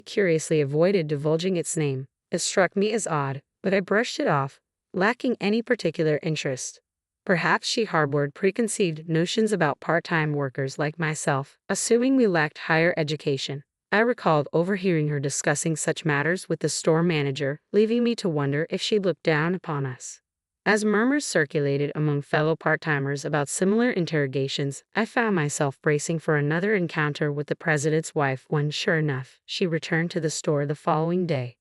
Curiously avoided divulging its name. It struck me as odd, but I brushed it off, lacking any particular interest. Perhaps she harbored preconceived notions about part-time workers like myself, assuming we lacked higher education. I recalled overhearing her discussing such matters with the store manager, leaving me to wonder if she looked down upon us. As murmurs circulated among fellow part-timers about similar interrogations, I found myself bracing for another encounter with the president's wife when, sure enough, she returned to the store the following day.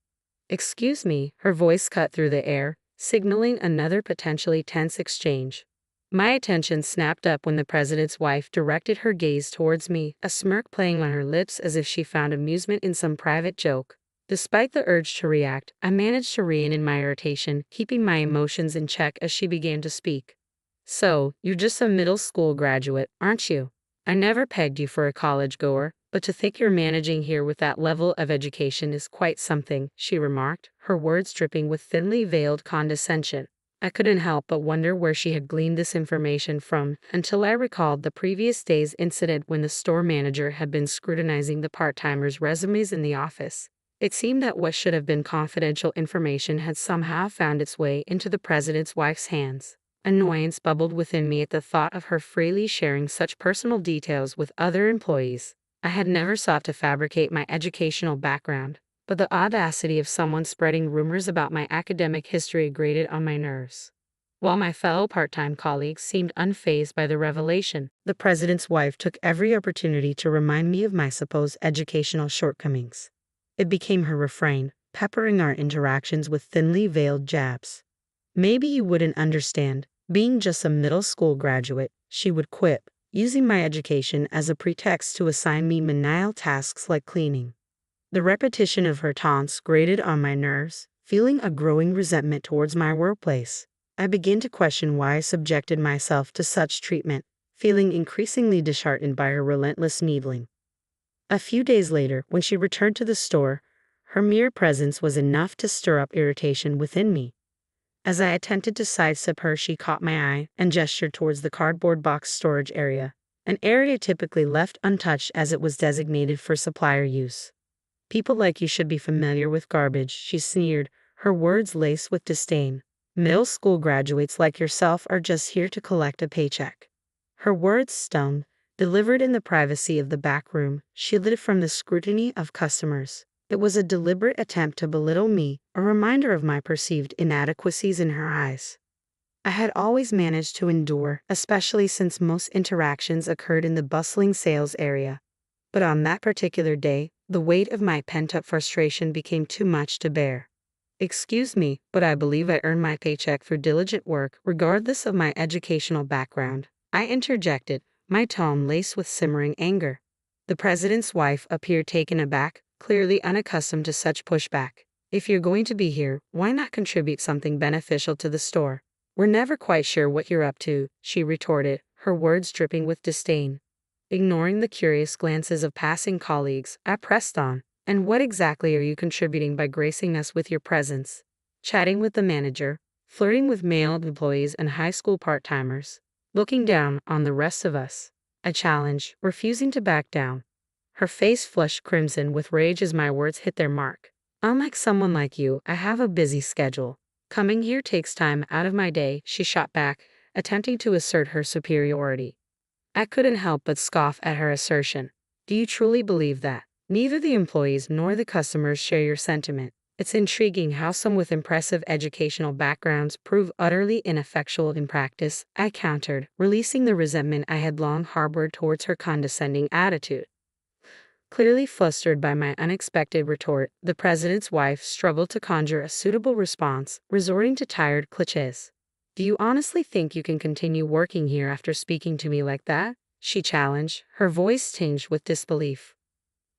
"Excuse me," her voice cut through the air, signaling another potentially tense exchange. My attention snapped up when the president's wife directed her gaze towards me, a smirk playing on her lips as if she found amusement in some private joke. Despite the urge to react, I managed to rein in my irritation, keeping my emotions in check as she began to speak. "So, you're just a middle school graduate, aren't you? I never pegged you for a college goer, but to think you're managing here with that level of education is quite something," she remarked, her words dripping with thinly veiled condescension. I couldn't help but wonder where she had gleaned this information from, until I recalled the previous day's incident when the store manager had been scrutinizing the part-timers' resumes in the office. It seemed that what should have been confidential information had somehow found its way into the president's wife's hands. Annoyance bubbled within me at the thought of her freely sharing such personal details with other employees. I had never sought to fabricate my educational background, but the audacity of someone spreading rumors about my academic history grated on my nerves. While my fellow part-time colleagues seemed unfazed by the revelation, the president's wife took every opportunity to remind me of my supposed educational shortcomings. It became her refrain, peppering our interactions with thinly veiled jabs. "Maybe you wouldn't understand, being just a middle school graduate," she would quip, using my education as a pretext to assign me menial tasks like cleaning. The repetition of her taunts grated on my nerves, feeling a growing resentment towards my workplace. I began to question why I subjected myself to such treatment, feeling increasingly disheartened by her relentless needling. A few days later, when she returned to the store, her mere presence was enough to stir up irritation within me. As I attempted to sidestep her, she caught my eye and gestured towards the cardboard box storage area, an area typically left untouched as it was designated for supplier use. "People like you should be familiar with garbage," she sneered, her words laced with disdain. "Middle school graduates like yourself are just here to collect a paycheck." Her words stung, delivered in the privacy of the back room, shielded from the scrutiny of customers. It was a deliberate attempt to belittle me, a reminder of my perceived inadequacies in her eyes. I had always managed to endure, especially since most interactions occurred in the bustling sales area. But on that particular day, the weight of my pent-up frustration became too much to bear. "Excuse me, but I believe I earned my paycheck for diligent work, regardless of my educational background," I interjected, my tone laced with simmering anger. The president's wife appeared taken aback, clearly unaccustomed to such pushback. "If you're going to be here, why not contribute something beneficial to the store? We're never quite sure what you're up to," she retorted, her words dripping with disdain. Ignoring the curious glances of passing colleagues, I pressed on. "And what exactly are you contributing by gracing us with your presence? Chatting with the manager, flirting with male employees and high school part-timers, looking down on the rest of us?" I challenged, refusing to back down. Her face flushed crimson with rage as my words hit their mark. "Unlike someone like you, I have a busy schedule. Coming here takes time out of my day," she shot back, attempting to assert her superiority. I couldn't help but scoff at her assertion. "Do you truly believe that? Neither the employees nor the customers share your sentiment. It's intriguing how some with impressive educational backgrounds prove utterly ineffectual in practice," I countered, releasing the resentment I had long harbored towards her condescending attitude. Clearly flustered by my unexpected retort, the president's wife struggled to conjure a suitable response, resorting to tired clichés. "Do you honestly think you can continue working here after speaking to me like that?" she challenged, her voice tinged with disbelief.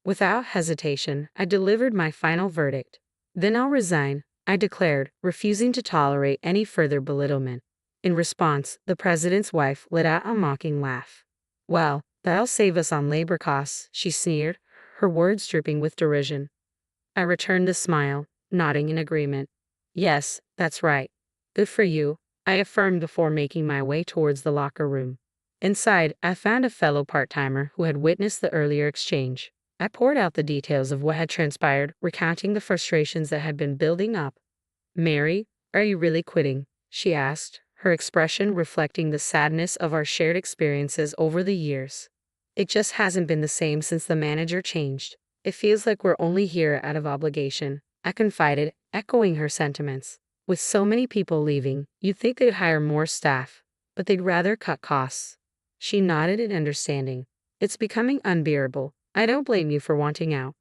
Without hesitation, I delivered my final verdict. "Then I'll resign," I declared, refusing to tolerate any further belittlement. In response, the president's wife let out a mocking laugh. "Well, that'll save us on labor costs," she sneered, her words dripping with derision. I returned the smile, nodding in agreement. "Yes, that's right. Good for you," I affirmed before making my way towards the locker room. Inside, I found a fellow part-timer who had witnessed the earlier exchange. I poured out the details of what had transpired, recounting the frustrations that had been building up. "Mary, are you really quitting?" she asked, her expression reflecting the sadness of our shared experiences over the years. "It just hasn't been the same since the manager changed. It feels like we're only here out of obligation," I confided, echoing her sentiments. "With so many people leaving, you'd think they'd hire more staff, but they'd rather cut costs." She nodded in understanding. "It's becoming unbearable. I don't blame you for wanting out."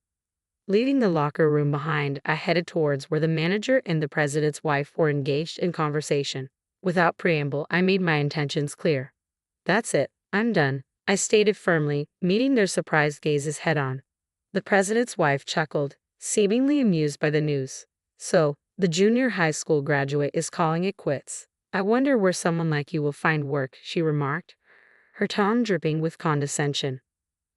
Leaving the locker room behind, I headed towards where the manager and the president's wife were engaged in conversation. Without preamble, I made my intentions clear. "That's it, I'm done," I stated firmly, meeting their surprised gazes head-on. The president's wife chuckled, seemingly amused by the news. "So, the junior high school graduate is calling it quits. I wonder where someone like you will find work," she remarked, her tone dripping with condescension.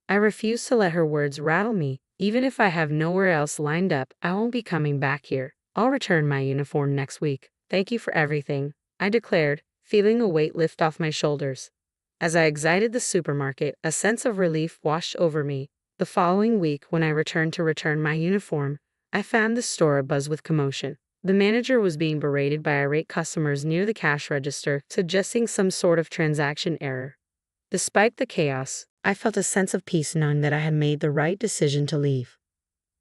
I refused to let her words rattle me. "Even if I have nowhere else lined up, I won't be coming back here. I'll return my uniform next week. Thank you for everything," I declared, feeling a weight lift off my shoulders. As I exited the supermarket, a sense of relief washed over me. The following week, when I returned to return my uniform, I found the store abuzz with commotion. The manager was being berated by irate customers near the cash register, suggesting some sort of transaction error. Despite the chaos, I felt a sense of peace knowing that I had made the right decision to leave.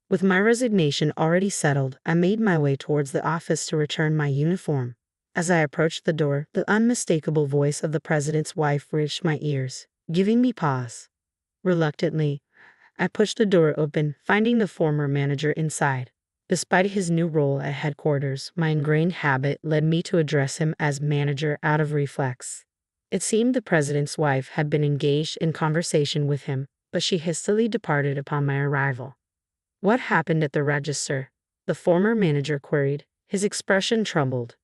With my resignation already settled, I made my way towards the office to return my uniform. As I approached the door, the unmistakable voice of the president's wife reached my ears, giving me pause. Reluctantly, I pushed the door open, finding the former manager inside. Despite his new role at headquarters, my ingrained habit led me to address him as manager out of reflex. It seemed the president's wife had been engaged in conversation with him, but she hastily departed upon my arrival. "What happened at the register?" the former manager queried, his expression troubled.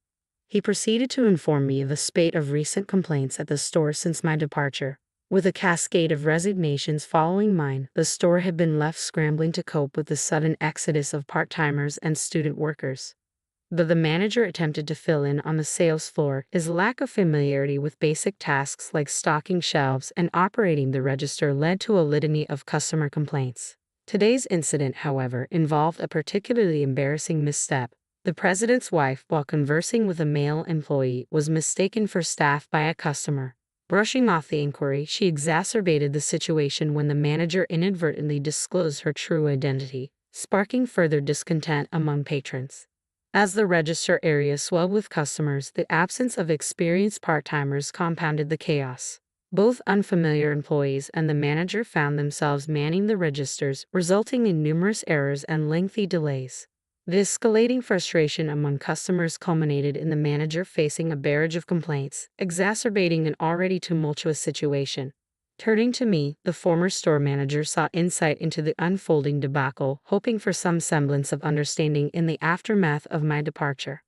He proceeded to inform me of a spate of recent complaints at the store since my departure. With a cascade of resignations following mine, the store had been left scrambling to cope with the sudden exodus of part-timers and student workers. Though the manager attempted to fill in on the sales floor, his lack of familiarity with basic tasks like stocking shelves and operating the register led to a litany of customer complaints. Today's incident, however, involved a particularly embarrassing misstep. The president's wife, while conversing with a male employee, was mistaken for staff by a customer. Brushing off the inquiry, she exacerbated the situation when the manager inadvertently disclosed her true identity, sparking further discontent among patrons. As the register area swelled with customers, the absence of experienced part-timers compounded the chaos. Both unfamiliar employees and the manager found themselves manning the registers, resulting in numerous errors and lengthy delays. The escalating frustration among customers culminated in the manager facing a barrage of complaints, exacerbating an already tumultuous situation. Turning to me, the former store manager sought insight into the unfolding debacle, hoping for some semblance of understanding in the aftermath of my departure.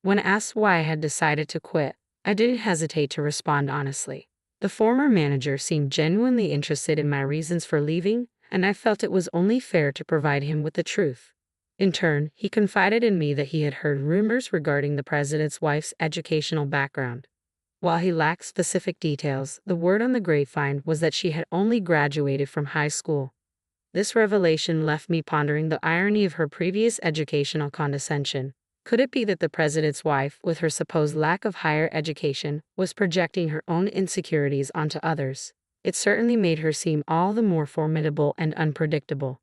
When asked why I had decided to quit, I didn't hesitate to respond honestly. The former manager seemed genuinely interested in my reasons for leaving, and I felt it was only fair to provide him with the truth. In turn, he confided in me that he had heard rumors regarding the president's wife's educational background. While he lacked specific details, the word on the grapevine was that she had only graduated from high school. This revelation left me pondering the irony of her previous educational condescension. Could it be that the president's wife, with her supposed lack of higher education, was projecting her own insecurities onto others? It certainly made her seem all the more formidable and unpredictable.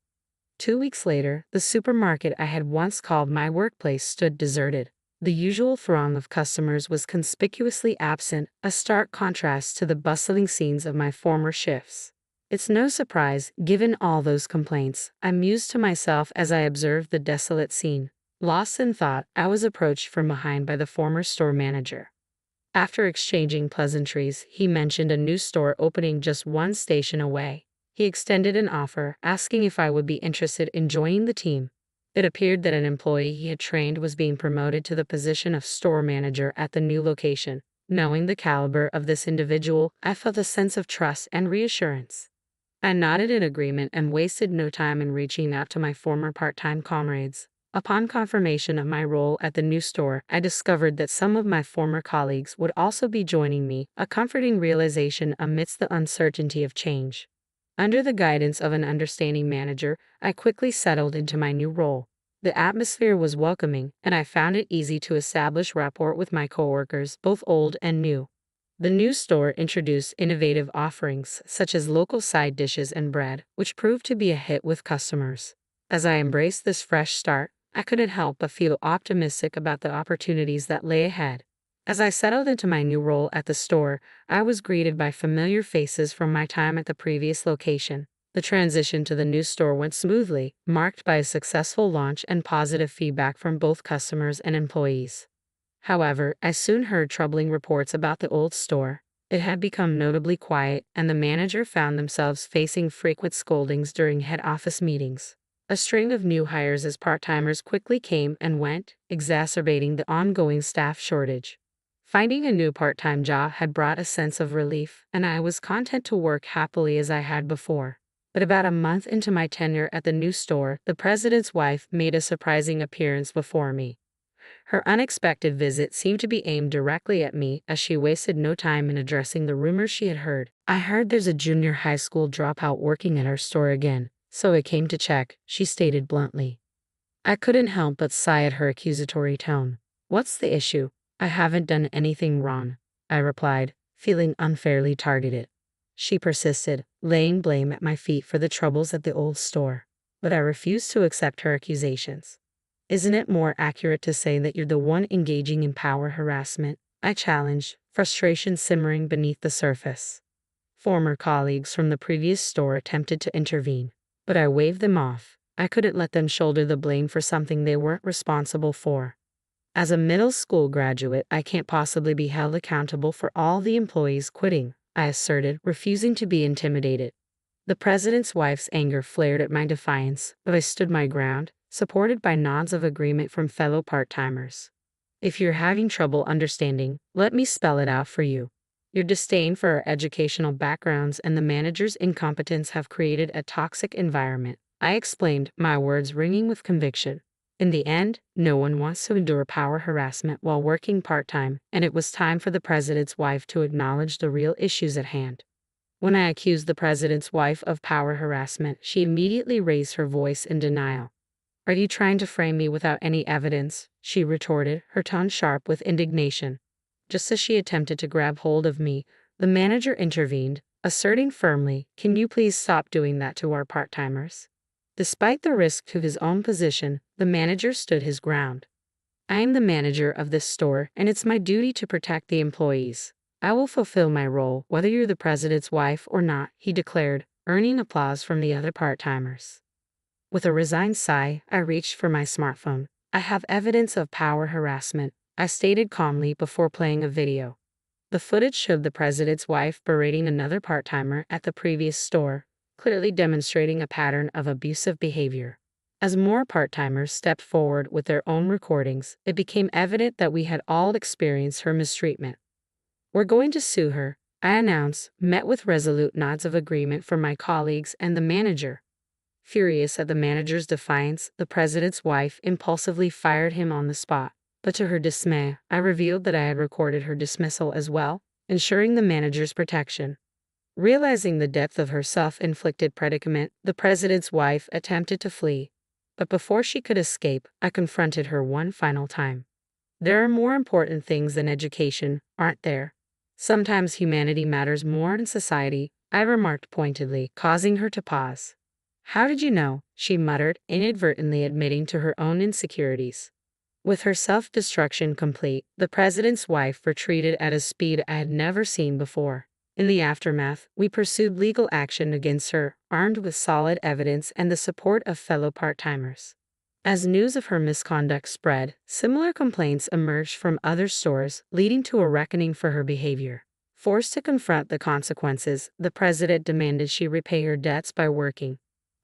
2 weeks later, the supermarket I had once called my workplace stood deserted. The usual throng of customers was conspicuously absent, a stark contrast to the bustling scenes of my former shifts. It's no surprise, given all those complaints, I mused to myself as I observed the desolate scene. Lost in thought, I was approached from behind by the former store manager. After exchanging pleasantries, he mentioned a new store opening just one station away. He extended an offer, asking if I would be interested in joining the team. It appeared that an employee he had trained was being promoted to the position of store manager at the new location. Knowing the caliber of this individual, I felt a sense of trust and reassurance. I nodded in agreement and wasted no time in reaching out to my former part-time comrades. Upon confirmation of my role at the new store, I discovered that some of my former colleagues would also be joining me, a comforting realization amidst the uncertainty of change. Under the guidance of an understanding manager, I quickly settled into my new role. The atmosphere was welcoming, and I found it easy to establish rapport with my coworkers, both old and new. The new store introduced innovative offerings such as local side dishes and bread, which proved to be a hit with customers. As I embraced this fresh start, I couldn't help but feel optimistic about the opportunities that lay ahead. As I settled into my new role at the store, I was greeted by familiar faces from my time at the previous location. The transition to the new store went smoothly, marked by a successful launch and positive feedback from both customers and employees. However, I soon heard troubling reports about the old store. It had become notably quiet, and the manager found themselves facing frequent scoldings during head office meetings. A string of new hires as part-timers quickly came and went, exacerbating the ongoing staff shortage. Finding a new part-time job had brought a sense of relief, and I was content to work happily as I had before. But about a month into my tenure at the new store, the president's wife made a surprising appearance before me. Her unexpected visit seemed to be aimed directly at me, as she wasted no time in addressing the rumors she had heard. "I heard there's a junior high school dropout working at our store again, so I came to check," she stated bluntly. I couldn't help but sigh at her accusatory tone. "What's the issue?" "I haven't done anything wrong," I replied, feeling unfairly targeted. She persisted, laying blame at my feet for the troubles at the old store. But I refused to accept her accusations. "Isn't it more accurate to say that you're the one engaging in power harassment?" I challenged, frustration simmering beneath the surface. Former colleagues from the previous store attempted to intervene, but I waved them off. I couldn't let them shoulder the blame for something they weren't responsible for. As a middle school graduate, I can't possibly be held accountable for all the employees quitting, I asserted, refusing to be intimidated. The president's wife's anger flared at my defiance, but I stood my ground, supported by nods of agreement from fellow part-timers. "If you're having trouble understanding, let me spell it out for you. Your disdain for our educational backgrounds and the manager's incompetence have created a toxic environment," I explained, my words ringing with conviction. In the end, no one wants to endure power harassment while working part-time, and it was time for the president's wife to acknowledge the real issues at hand. When I accused the president's wife of power harassment, she immediately raised her voice in denial. "Are you trying to frame me without any evidence?" she retorted, her tone sharp with indignation. Just as she attempted to grab hold of me, the manager intervened, asserting firmly, "Can you please stop doing that to our part-timers?" Despite the risk to his own position, the manager stood his ground. "I am the manager of this store, and it's my duty to protect the employees. I will fulfill my role, whether you're the president's wife or not," he declared, earning applause from the other part-timers. With a resigned sigh, I reached for my smartphone. "I have evidence of power harassment," I stated calmly before playing a video. The footage showed the president's wife berating another part-timer at the previous store, clearly demonstrating a pattern of abusive behavior. As more part-timers stepped forward with their own recordings, it became evident that we had all experienced her mistreatment. "We're going to sue her," I announced, met with resolute nods of agreement from my colleagues and the manager. Furious at the manager's defiance, the president's wife impulsively fired him on the spot. But to her dismay, I revealed that I had recorded her dismissal as well, ensuring the manager's protection. Realizing the depth of her self-inflicted predicament, the president's wife attempted to flee. But before she could escape, I confronted her one final time. "There are more important things than education, aren't there? Sometimes humanity matters more than society," I remarked pointedly, causing her to pause. "How did you know?" she muttered, inadvertently admitting to her own insecurities. With her self-destruction complete, the president's wife retreated at a speed I had never seen before. In the aftermath, we pursued legal action against her, armed with solid evidence and the support of fellow part-timers. As news of her misconduct spread, similar complaints emerged from other stores, leading to a reckoning for her behavior. Forced to confront the consequences, the president demanded she repay her debts by working.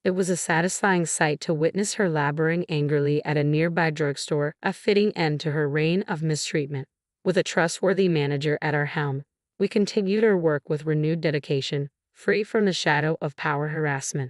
It was a satisfying sight to witness her laboring angrily at a nearby drugstore, a fitting end to her reign of mistreatment. With a trustworthy manager at our helm, we continued our work with renewed dedication, free from the shadow of power harassment.